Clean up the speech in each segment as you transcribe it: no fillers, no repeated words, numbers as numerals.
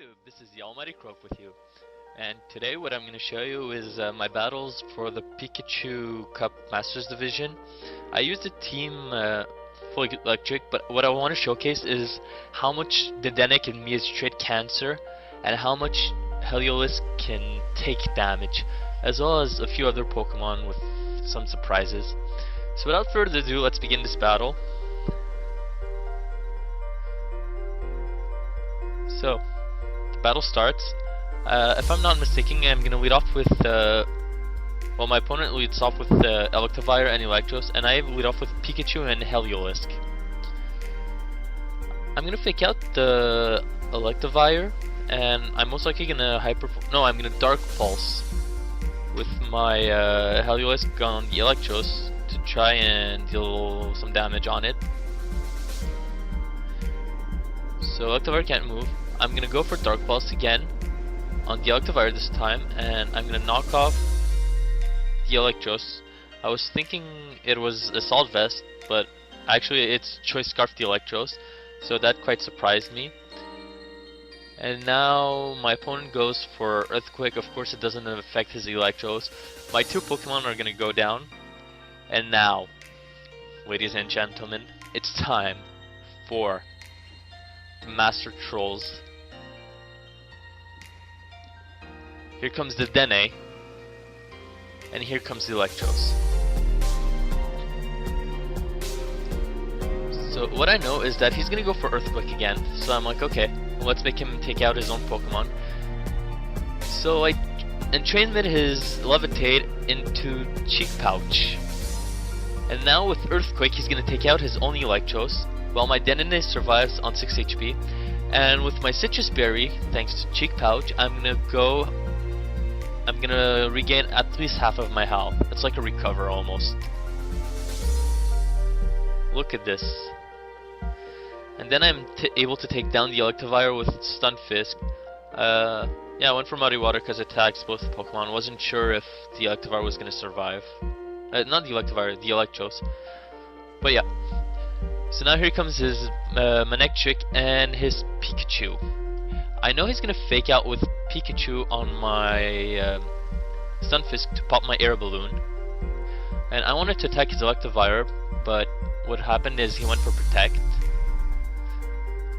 YouTube, this is the Almighty Croak with you, and today what I'm going to show you is my battles for the Pikachu Cup Masters Division. I used a team full electric, but what I want to showcase is how much Dedenne can trade Cancer, and how much Heliolisk can take damage, as well as a few other Pokemon with some surprises. So without further ado, let's begin this battle. So, the battle starts. If I'm not mistaken, I'm gonna lead off with well, my opponent leads off with Electivire and Electros, and I lead off with Pikachu and Heliolisk. I'm gonna fake out the Electivire, and I'm most likely gonna I'm gonna Dark Pulse with my Heliolisk on the Electros to try and deal some damage on it. So Electivire can't move. I'm gonna go for Dark Pulse again on the Electivire this time, and I'm gonna knock off the Electros. I was thinking it was Assault Vest, but actually it's Choice Scarf the Electros, so that quite surprised me. And now my opponent goes for Earthquake. Of course it doesn't affect his Electros. My two Pokemon are gonna go down. And now, ladies and gentlemen, it's time for the Master Trolls. Here comes the Dedenne, and here comes the Electros. So what I know is that he's gonna go for Earthquake again, so I'm like, okay, well, let's make him take out his own Pokemon. So I entrained his Levitate into Cheek Pouch. And now with Earthquake, he's gonna take out his own Electros, while my Dedenne survives on 6 HP. And with my Citrus Berry, thanks to Cheek Pouch, I'm gonna regain at least half of my health. It's like a recover almost. Look at this. And then I'm able to take down the Electivire with Stunfisk. Yeah, I went for Muddy Water because it tags both Pokemon. Wasn't sure if the Electivire was gonna survive. Not the Electivire, the Electros. But yeah. So now here comes his Manectric and his Pikachu. I know he's gonna fake out with Pikachu on my Stunfisk to pop my air balloon. And I wanted to attack his Electivire, but what happened is he went for Protect.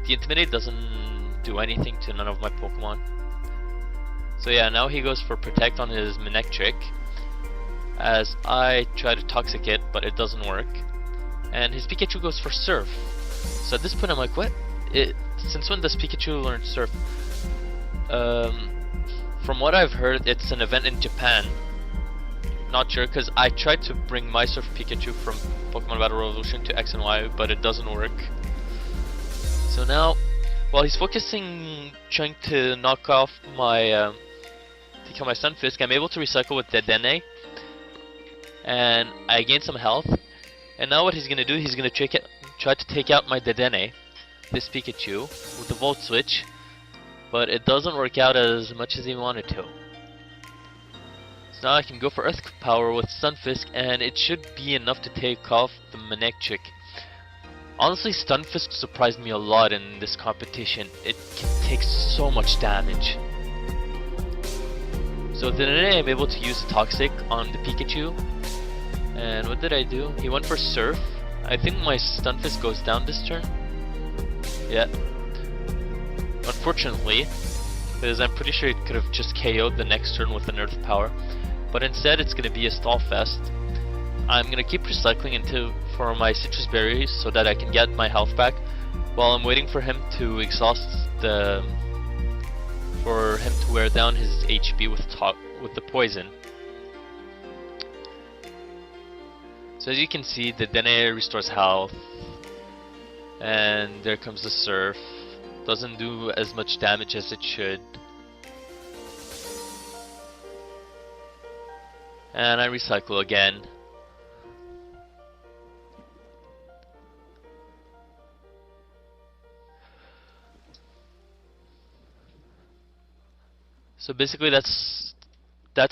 The Intimidate doesn't do anything to none of my Pokemon. So yeah, now he goes for Protect on his Manectric, as I try to Toxic it, but it doesn't work. And his Pikachu goes for Surf. So at this point I'm like, what? Since when does Pikachu learn Surf? From what I've heard, it's an event in Japan. Not sure, because I tried to bring my Surf Pikachu from Pokemon Battle Revolution to X and Y, but it doesn't work. So now, while he's focusing, trying to knock off my, to kill my Stunfisk, I'm able to recycle with Dedenne, and I gain some health. And now what he's gonna do, he's gonna try to take out my Dedenne, this Pikachu, with the Volt Switch, but it doesn't work out as much as he wanted to. So now I can go for Earth Power with Stunfisk, and it should be enough to take off the Manectric. Honestly, Stunfisk surprised me a lot in this competition. It can take so much damage. So then I'm able to use Toxic on the Pikachu. And what did I do? He went for Surf. I think my Stunfisk goes down this turn. Yeah. Unfortunately, because I'm pretty sure it could have just KO'd the next turn with an Earth Power. But instead it's going to be a Stall Fest. I'm going to keep recycling for my Citrus Berries so that I can get my health back, while I'm waiting for him to exhaust for him to wear down his HP with the poison. So as you can see, the Dedenne restores health, and there comes the Surf. Doesn't do as much damage as it should. And I recycle again. So basically that's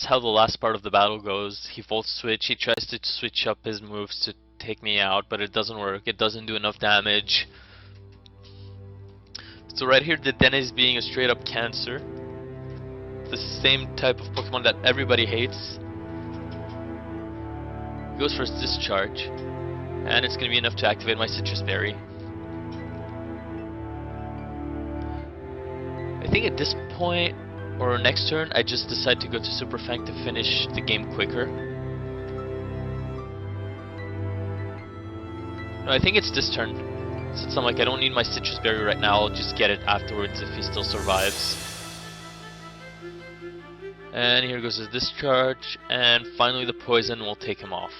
how the last part of the battle goes. He Volt Switch, he tries to switch up his moves to take me out, but it doesn't work. It doesn't do enough damage. So right here, Dedenne is being a straight up cancer. The same type of Pokemon that everybody hates. He goes for his discharge, and it's gonna be enough to activate my Citrus Berry. I think at this point, or next turn, I just decide to go to Super Fang to finish the game quicker. No, I think it's this turn. Since I'm like, I don't need my Citrus Berry right now, I'll just get it afterwards if he still survives. And here goes his discharge, and finally the poison will take him off.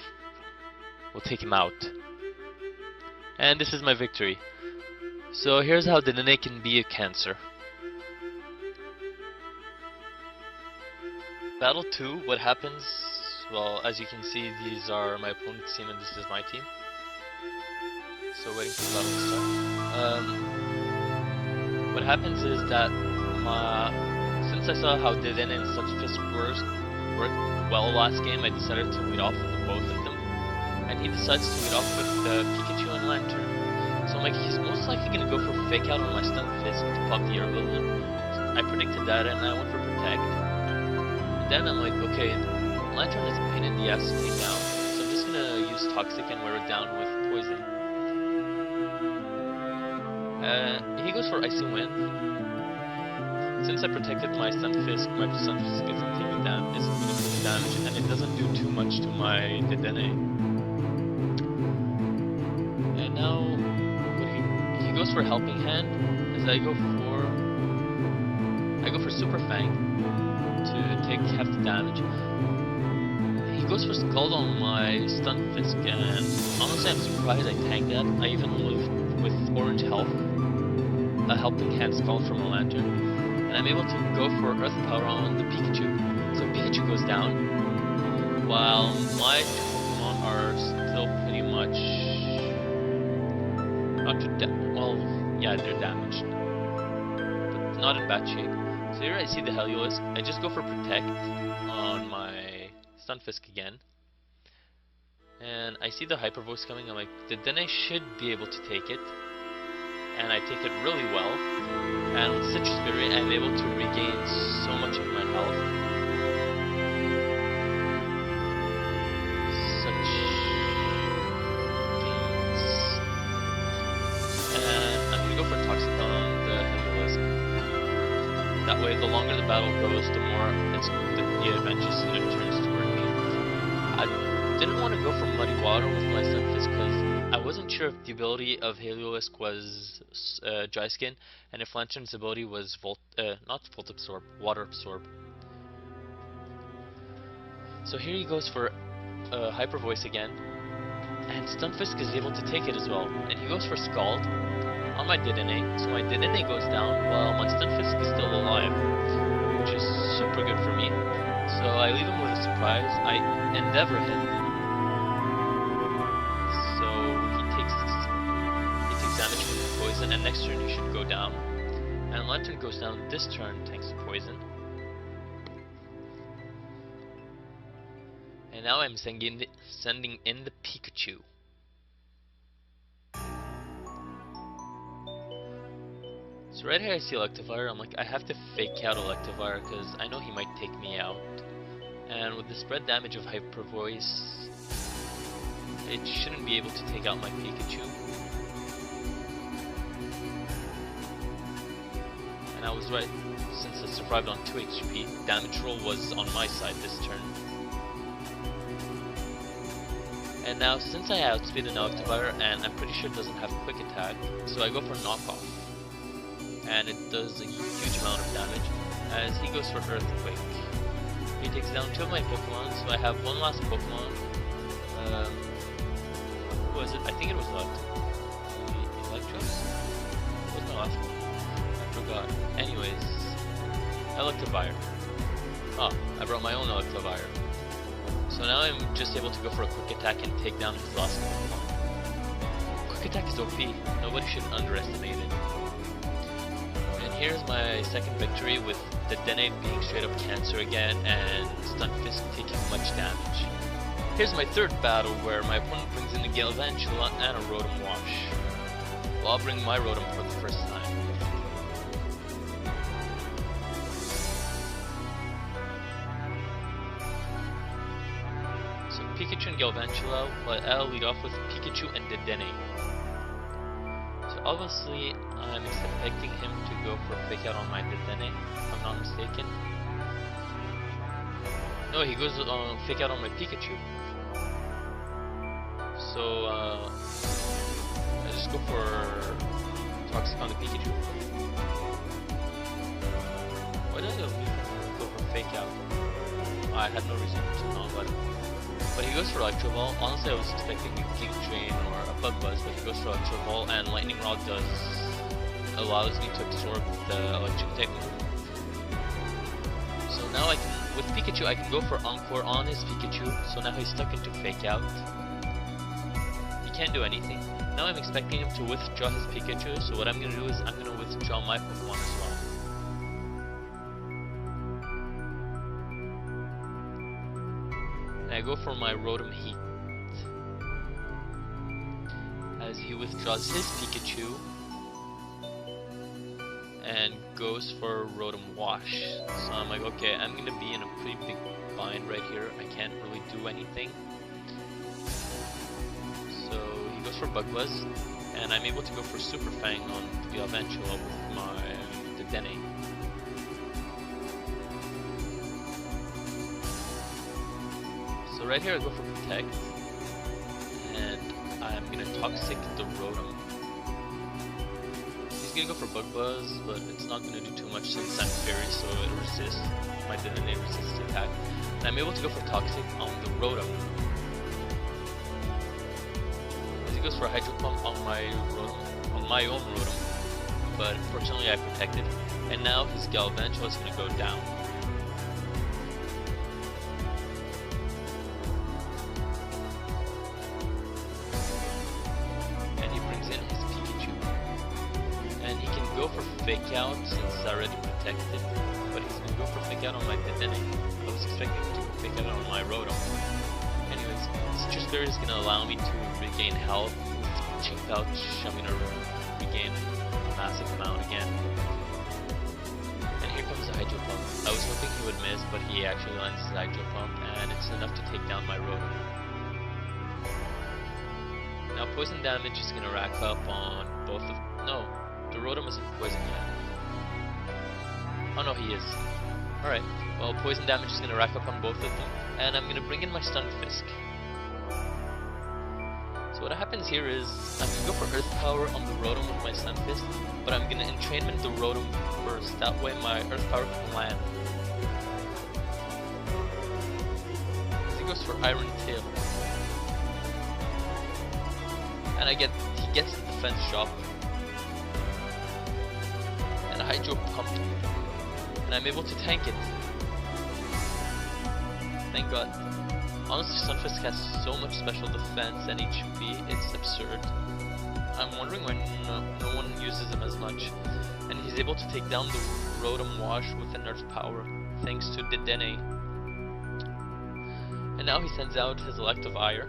Will take him out. And this is my victory. So here's how Dedenne can be a cancer. Battle 2, what happens? Well, as you can see, these are my opponent's team and this is my team. So waiting for the battle to start. What happens is that since I saw how Dedenne and Stunfisk worked well last game, I decided to lead off with both of them. And he decides to lead off with Pikachu and Lantern. So I'm like, he's most likely going to go for Fake Out on my Stunfisk to pop the Air Balloon. I predicted that and I went for Protect. Then I'm like, okay, Lantern is a pain in the ass to take down, so I'm just gonna use Toxic and wear it down with Poison. He goes for Icy Wind. Since I protected my Stunfisk isn't taking damage, and it doesn't do too much to my Dedenne. And now, he goes for Helping Hand, as I go for Super Fang to take half the damage. He goes for Scald on my Stunfisk, and honestly I'm surprised I tanked that. I even lived with Orange Health, a Helping Hand Scald from a Lantern, and I'm able to go for Earth Power on the Pikachu. So Pikachu goes down, while my two Pokemon are still pretty much they're damaged, but not in bad shape. So here I see the Heliolisk. I just go for Protect on my Stunfisk again. And I see the Hyper Voice coming. I'm like, Dedenne should be able to take it. And I take it really well. And with Citrus Berry, I'm able to regain so much of my health. Such gains. And I'm gonna go for Toxic on the Heliolisk. That way, the longer the battle goes, the more the advantage turns toward me. I didn't want to go for Muddy Water with my Stunfisk because I wasn't sure if the ability of Heliolisk was Dry Skin, and if Lantern's ability was not Volt Absorb, Water Absorb. So here he goes for Hyper Voice again, and Stunfisk is able to take it as well, and he goes for Scald on my Dedenne, so my Dedenne goes down while my Stunfisk is still alive, which is super good for me. So I leave him with a surprise. I Endeavor him, so he takes damage from the poison, and next turn he should go down. And Lantern goes down this turn thanks to poison. And now I'm sending in the Pikachu. So right here I see Electivire. I'm like, I have to Fake Out Electivire because I know he might take me out. And with the spread damage of Hyper Voice, it shouldn't be able to take out my Pikachu. And I was right, since I survived on 2 HP, damage roll was on my side this turn. And now, since I outspeed an Electivire, and I'm pretty sure it doesn't have Quick Attack, so I go for Knockoff. And it does a huge amount of damage, as he goes for Earthquake. He takes down 2 of my Pokemon, so I have one last Pokemon. Who was it? I think it was Electros? What was my last one? I forgot. Anyways, Electivire. Oh, I brought my own Electivire. So now I'm just able to go for a Quick Attack and take down his last Pokemon. Quick Attack is OP. Nobody should underestimate it. Here's my second victory with Dedenne being straight up cancer again and Stunfisk taking much damage. Here's my third battle where my opponent brings in a Galvantula and a Rotom Wash. Well, I'll bring my Rotom for the first time. Pikachu and Galvantula, but I'll lead off with Pikachu and Dedenne. So obviously, I'm expecting him to go for a fake out on my Dedenne, if I'm not mistaken. No, he goes fake out on my Pikachu. So I just go for Toxic on the Pikachu. Why did I go for fake out? I had no reason to know, but he goes for Electro Ball. Honestly, I was expecting a King Drain or a Bug Buzz, but he goes for Electro Ball, and Lightning Rod allows me to absorb the Electric Technique. So now with Pikachu, I can go for Encore on his Pikachu. So now he's stuck into Fake Out. He can't do anything. Now I'm expecting him to withdraw his Pikachu. So what I'm gonna do is I'm gonna withdraw my Pokemon as well. I go for my Rotom Heat as he withdraws his Pikachu and goes for Rotom Wash. So I'm like, okay, I'm gonna be in a pretty big bind right here. I can't really do anything. So he goes for Bug Buzz, and I'm able to go for Super Fang on the Galvantula with my Dedenne. So right here I go for Protect, and I'm gonna Toxic the Rotom. He's gonna go for Bug Buzz, but it's not gonna do too much since I'm Fairy, so it resists. My Dedenne resists attack. And I'm able to go for Toxic on the Rotom. As he goes for a Hydro Pump on my Rotom, on my own Rotom, but unfortunately I protected. And now his Galvantula is gonna go down. Fake out since I already protected, but he's gonna go for fake out on my Dedenne. I was expecting him to fake out on my Rotom. Anyways, Citrus Berry is gonna allow me to regain health. With Chick Pouch, I'm gonna regain a massive amount again. And here comes the Hydro Pump. I was hoping he would miss, but he actually lands his Hydro Pump, and it's enough to take down my Rotom. Now poison damage is gonna rack up on both of the Rotom isn't poisoned yet. Oh no, he is. Alright, well poison damage is going to rack up on both of them, and I'm going to bring in my Stunfisk. So what happens here is, I'm going to go for Earth Power on the Rotom with my Stunfisk, but I'm going to Entrainment the Rotom first, that way my Earth Power can land. As he goes for Iron Tail. And he gets the defense drop. And a Hydro Pump, and I'm able to tank it. Thank God. Honestly, Stunfisk has so much special defense and HP, it's absurd. I'm wondering why no one uses him as much. And he's able to take down the Rotom Wash with an Earth Power, thanks to Dedenne. And now he sends out his Electivire.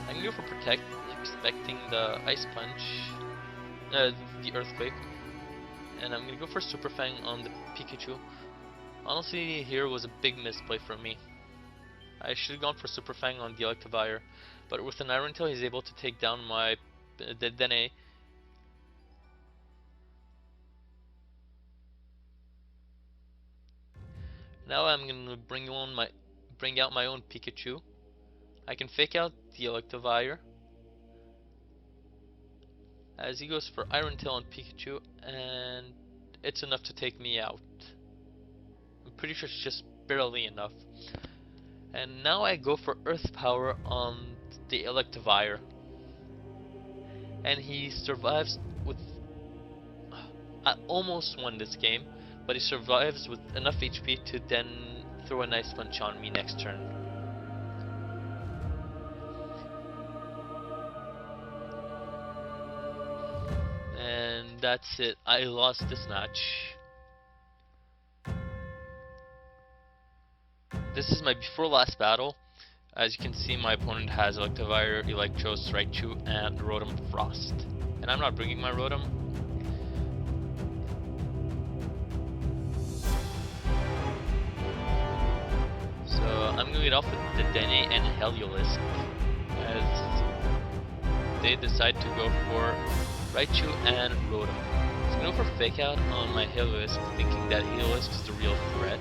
I'm going for Protect, expecting the Ice Punch, the Earthquake, and I'm gonna go for Super Fang on the Pikachu. Honestly, here was a big misplay from me. I should have gone for Super Fang on the Electivire, but with an Iron Tail, he's able to take down my Dedenne. Now I'm gonna bring out my own Pikachu. I can fake out the Electivire as he goes for Iron Tail on Pikachu, and it's enough to take me out. I'm pretty sure it's just barely enough. And now I go for Earth Power on the Electivire, and he survives with... I almost won this game, but he survives with enough HP to then throw a nice punch on me next turn. And that's it. I lost this match. This is my before last battle. As you can see, my opponent has Electivire, Electros, Raichu, and Rotom Frost. And I'm not bringing my Rotom. I'm gonna lead off with Dedenne and Heliolisk, as they decide to go for Raichu and Rotom. So I'm gonna go for Fake Out on my Heliolisk, thinking that Heliolisk is the real threat.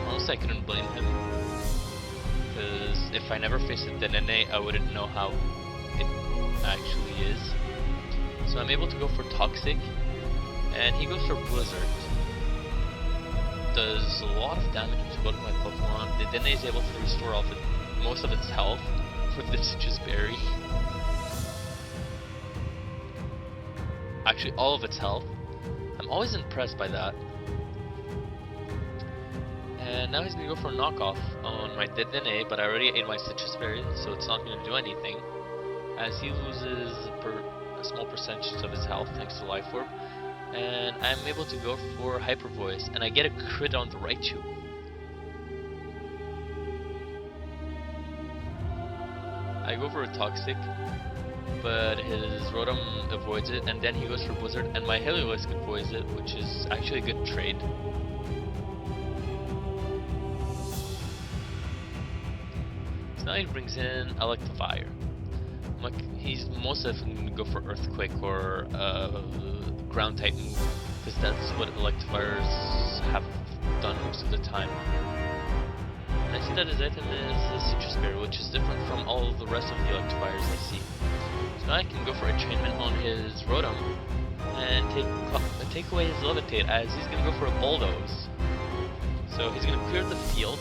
Honestly, I couldn't blame him, because if I never faced a Dedenne, I wouldn't know how it actually is. So I'm able to go for Toxic, and he goes for Blizzard. Does a lot of damage to both of my Pokemon. Dedenne is able to restore most of its health with the Citrus Berry. Actually, all of its health. I'm always impressed by that. And now he's gonna go for a knockoff on my Dedenne, but I already ate my Citrus Berry, so it's not gonna do anything, as he loses a small percentage of his health thanks to Life Orb. And I'm able to go for Hyper Voice, and I get a crit on the Raichu. I go for a Toxic, but his Rotom avoids it, and then he goes for Blizzard, and my Heliolisk avoids it, which is actually a good trade. So now he brings in Electivire. He's most definitely going to go for Earthquake or Ground type move, because that's what Electivires have done most of the time. And I see that his item is a Citrus Berry, which is different from all of the rest of the Electivires I see. So now I can go for Enchainment on his Rotom and take away his Levitate, as he's going to go for a Bulldoze. So he's going to clear the field.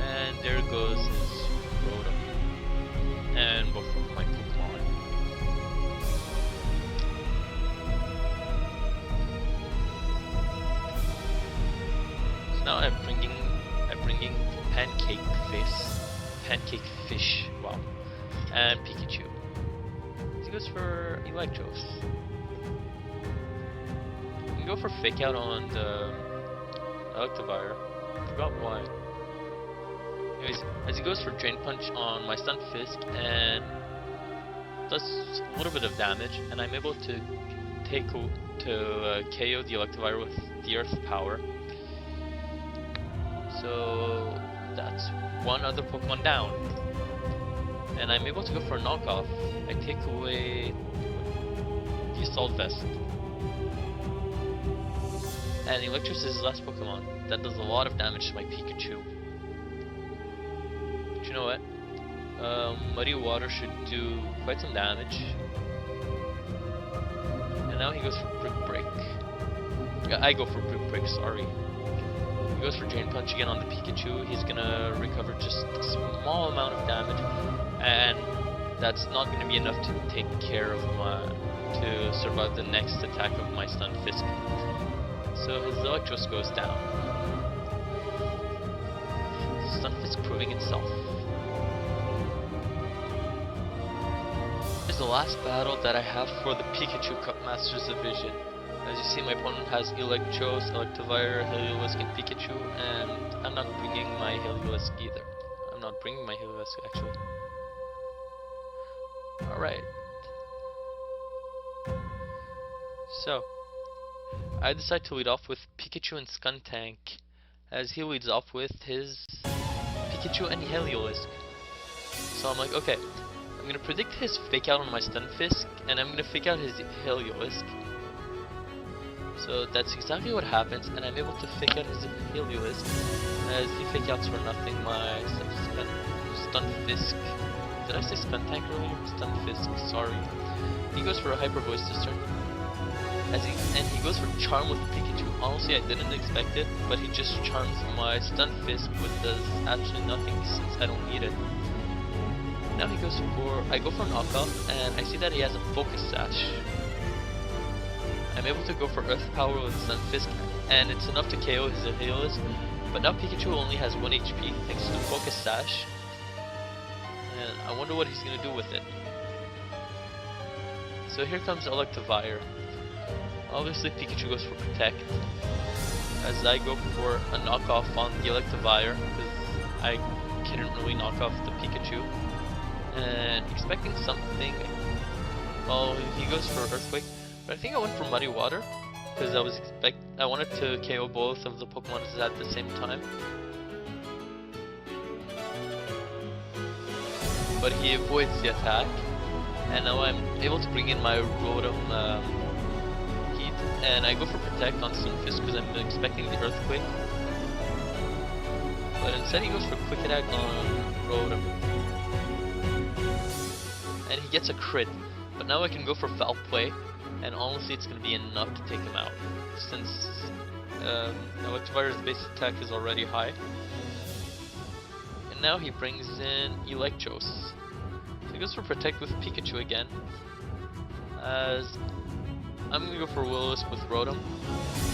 And there goes his Rotom. And both of my Pokemon. So now I'm bringing Pancake Fish, wow, and Pikachu. He goes for Electros. You can go for Fake Out on the Electivire. I forgot why. Anyways, as he goes for Drain Punch on my Stunfisk and does a little bit of damage, and I'm able to KO the Electivire with the Earth Power. So that's one other Pokemon down, and I'm able to go for a knockoff. I take away the Assault Vest, and Electros is his last Pokemon. That does a lot of damage to my Pikachu. You know what? Muddy Water should do quite some damage. And now he goes for Brick Break. I go for Brick Break, sorry. He goes for Drain Punch again on the Pikachu. He's gonna recover just a small amount of damage, and that's not gonna be enough to take care of to survive the next attack of my Stunfisk. So his Electros goes down. Stunfisk proving itself. The last battle that I have for the Pikachu Cup Masters Division. As you see, my opponent has Electros, Electivire, Heliolisk, and Pikachu, and I'm not bringing my Heliolisk either. I'm not bringing my Heliolisk actually. Alright. So, I decide to lead off with Pikachu and Skuntank, as he leads off with his Pikachu and Heliolisk. So I'm like, okay. I'm gonna predict his Fake Out on my Stunfisk, and I'm gonna Fake Out his Heliolisk. So that's exactly what happens, and I'm able to Fake Out his Heliolisk, as he Fake Outs for nothing my Stunfisk. Did I say Skuntank earlier? Stunfisk, sorry. He goes for a Hyper Voice this turn, and he goes for Charm with Pikachu. Honestly, I didn't expect it, but he just charms my Stunfisk, which does absolutely nothing since I don't need it. Now he goes for, I go for a knockoff, and I see that he has a Focus Sash. I'm able to go for Earth Power with Stunfisk, and it's enough to KO his Heliolisk, but now Pikachu only has 1 HP thanks to the Focus Sash, and I wonder what he's going to do with it. So here comes Electivire. Obviously Pikachu goes for Protect, as I go for a knockoff on the Electivire, because I couldn't really knock off the Pikachu. And expecting something, well, he goes for Earthquake, but I think I went for Muddy Water, because I was I wanted to KO both of the Pokemon at the same time, but he avoids the attack, and now I'm able to bring in my Rotom Heat, and I go for Protect on Stunfisk because I'm expecting the Earthquake, but instead he goes for Quick Attack on Rotom, and he gets a crit. But now I can go for Foul Play, and honestly it's going to be enough to take him out, since Electivire's base attack is already high. And now he brings in Electros. So he goes for Protect with Pikachu again, as I'm going to go for Will-O-Wisp with Rotom.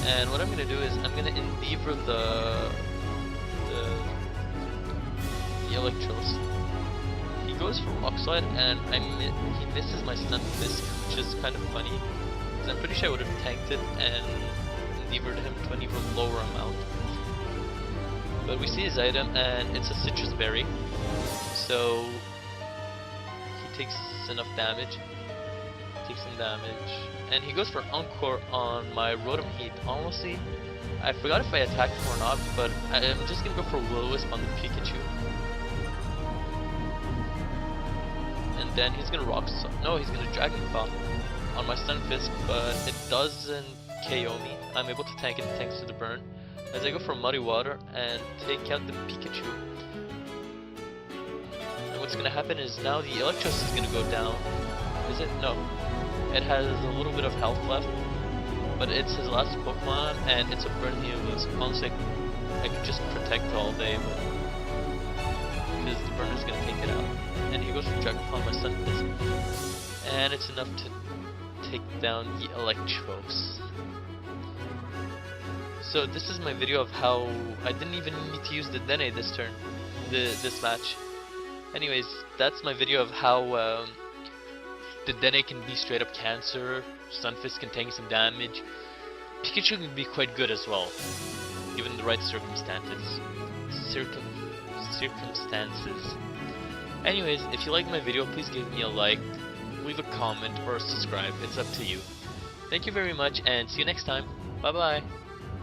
And what I'm going to do is I'm going to Endeavor the Electros. He goes for Rock Slide, and he misses my Stunfisk, which is kind of funny, because I'm pretty sure I would have tanked it and Endeavored him to an even lower amount. But we see his item, and it's a Citrus Berry, so he takes enough damage. Takes some damage, and he goes for Encore on my Rotom Heat. Honestly, I forgot if I attacked him or not, but I'm just gonna go for Will-O-Wisp on the Pikachu. Then he's gonna he's gonna Dragon Claw on my Stunfisk, but it doesn't KO me. I'm able to tank it thanks to the burn, as I go for Muddy Water and take out the Pikachu. And what's gonna happen is now the Electros is gonna go down. Is it? No. It has a little bit of health left, but it's his last Pokemon, and it's a burn he was. Honestly, I could just Protect all day, but because the burner's gonna take it out. And he goes for Dragon Claw on my Stunfisk, and it's enough to take down the Electros. So this is my video of how I didn't even need to use the Dedenne this match. Anyways, that's my video of how Dedenne can be straight up cancer, Stunfisk can tank some damage, Pikachu can be quite good as well, given the right circumstances. Anyways, if you like my video, please give me a like, leave a comment, or subscribe. It's up to you. Thank you very much, and see you next time. Bye bye.